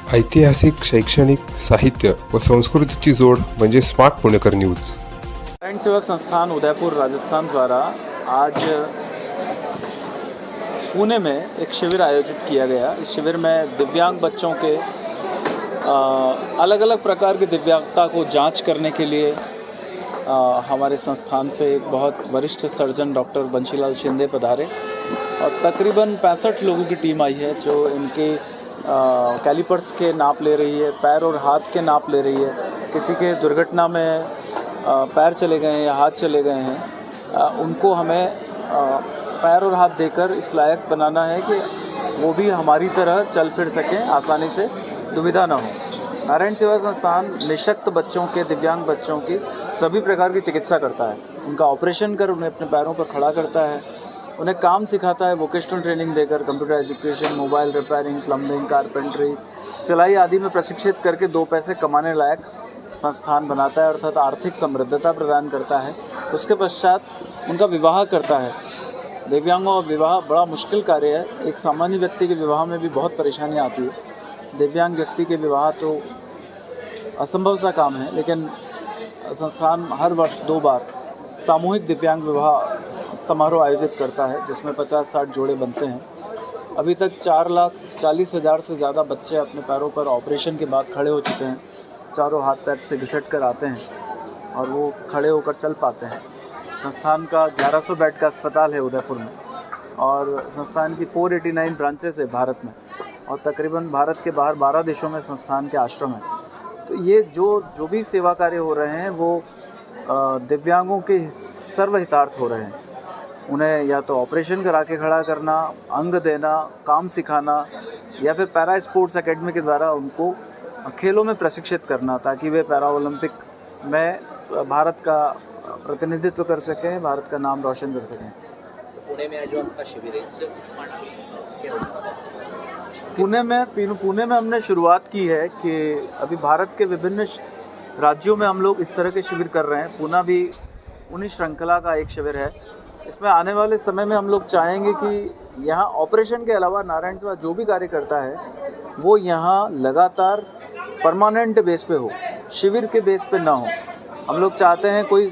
ऐतिहासिक, शैक्षणिक, साहित्य व संस्कृतीची जोड म्हणजे स्मार्ट पुणेकर न्यूज। नारायण सेवा संस्थान उदयपुर राजस्थान द्वारा आज पुणे में एक शिविर आयोजित किया गया। इस शिविर में दिव्यांग बच्चों के अलग अलग प्रकार की दिव्यांगता को जांच करने के लिए हमारे संस्थान से एक बहुत वरिष्ठ सर्जन डॉक्टर बंशीलाल शिंदे पधारे और तकरीबन 65 लोगों की टीम आई है जो इनके कैलिपर्स के नाप ले रही है, पैर और हाथ के नाप ले रही है। किसी के दुर्घटना में पैर चले गए हैं या हाथ चले गए हैं, उनको हमें पैर और हाथ देकर इस लायक बनाना है कि वो भी हमारी तरह चल फिर सकें, आसानी से दुविधा ना हो। नारायण सेवा संस्थान निःशक्त बच्चों के, दिव्यांग बच्चों की सभी प्रकार की चिकित्सा करता है। उनका ऑपरेशन कर उन्हें अपने पैरों पर खड़ा करता है, उन्हें काम सिखाता है वोकेशनल ट्रेनिंग देकर, computer education, mobile repairing, plumbing, carpentry, सिलाई आदि में प्रशिक्षित करके 2 पैसे कमाने लायक संस्थान बनाता है, अर्थात आर्थिक समृद्धता प्रदान करता है। उसके पश्चात उनका विवाह करता है। दिव्यांगों का विवाह बड़ा मुश्किल कार्य है। एक सामान्य व्यक्ति के विवाह में भी बहुत परेशानी आती है, दिव्यांग व्यक्ति के विवाह तो असंभव सा काम है, लेकिन संस्थान हर वर्ष 2 बार सामूहिक दिव्यांग विवाह समारोह आयोजित करता है, जिसमें 50-60 जोड़े बनते हैं। अभी तक 4,40,000 से ज़्यादा बच्चे अपने पैरों पर ऑपरेशन के बाद खड़े हो चुके हैं। चारों हाथ पैर से घिसट कर आते हैं और वो खड़े होकर चल पाते हैं। संस्थान का 1100 बेड का अस्पताल है उदयपुर में और संस्थान की 489 ब्रांचेस है भारत में और तकरीबन भारत के बाहर 12 देशों में संस्थान के आश्रम हैं। तो ये जो भी सेवा कार्य हो रहे हैं वो दिव्यांगों के सर्वहितार्थ हो रहे हैं। उन्हें या तो ऑपरेशन करा के खड़ा करना, अंग देना, काम सिखाना या फिर पैरा स्पोर्ट्स एकेडमी के द्वारा उनको खेलों में प्रशिक्षित करना, ताकि वे पैरा ओलंपिक में भारत का प्रतिनिधित्व कर सकें, भारत का नाम रोशन कर सकें। पुणे में जो आपका शिविर है इससे क्या होगा? पुणे में हमने शुरुआत की है कि अभी भारत के विभिन्न राज्यों में हम लोग इस तरह के शिविर कर रहे हैं। पुणे भी उन्हीं श्रृंखला का एक शिविर है। इसमें आने वाले समय में हम लोग चाहेंगे कि यहाँ ऑपरेशन के अलावा नारायण सेवा जो भी कार्य करता है वो यहाँ लगातार परमानेंट बेस पे हो, शिविर के बेस पे ना हो। हम लोग चाहते हैं कोई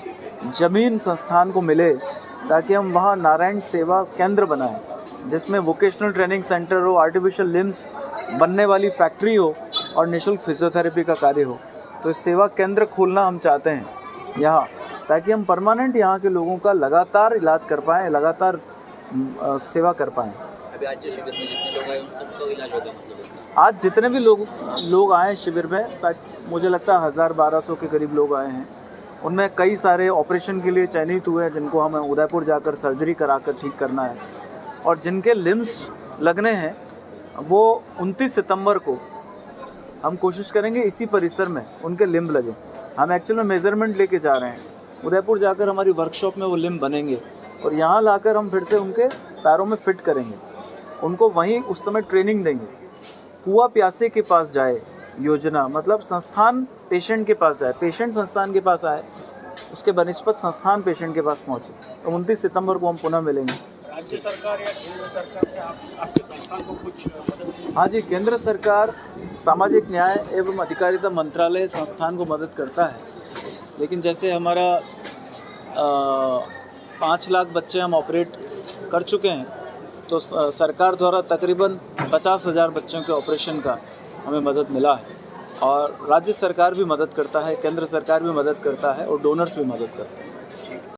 ज़मीन संस्थान को मिले ताकि हम वहाँ नारायण सेवा केंद्र बनाएं, जिसमें वोकेशनल ट्रेनिंग सेंटर हो, आर्टिफिशियल लिम्स बनने वाली फैक्ट्री हो और निःशुल्क फिजियोथेरेपी का कार्य हो। तो इस सेवा केंद्र खोलना हम चाहते हैं यहाँ, ताकि हम परमानेंट यहाँ के लोगों का लगातार इलाज कर पाएँ, लगातार सेवा कर पाएँ। अभी आज शिविर में जितने लोग आए उन सबका इलाज होगा, मतलब आज जितने भी लोग आए शिविर में, मुझे लगता है 1000-1200 के करीब लोग आए हैं। उनमें कई सारे ऑपरेशन के लिए चयनित हुए हैं, जिनको हमें उदयपुर जाकर सर्जरी कराकर ठीक करना है, और जिनके लिम्स लगने हैं वो 29 सितंबर को हम कोशिश करेंगे इसी परिसर में उनके लिम्ब लगे। हम एक्चुअल में मेज़रमेंट लेके जा रहे हैं, उदयपुर जाकर हमारी वर्कशॉप में वो लिम्ब बनेंगे और यहाँ लाकर हम फिर से उनके पैरों में फिट करेंगे, उनको वहीं उस समय ट्रेनिंग देंगे। कुआं प्यासे के पास जाए योजना, मतलब संस्थान पेशेंट के पास जाए, पेशेंट संस्थान के पास आए, उसके बनिस्पत संस्थान पेशेंट के पास पहुँचे। तो 29 सितंबर को हम पुनः मिलेंगे। राज्य सरकार या केंद्र सरकार से आपके संस्थान को कुछ मदद? हाँ जी, केंद्र सरकार सामाजिक न्याय एवं अधिकारिता मंत्रालय संस्थान को मदद करता है, लेकिन जैसे हमारा 5 लाख बच्चे हम ऑपरेट कर चुके हैं, तो सरकार द्वारा तकरीबन 50,000 बच्चों के ऑपरेशन का हमें मदद मिला है और राज्य सरकार भी मदद करता है, केंद्र सरकार भी मदद करता है और डोनर्स भी मदद करते हैं।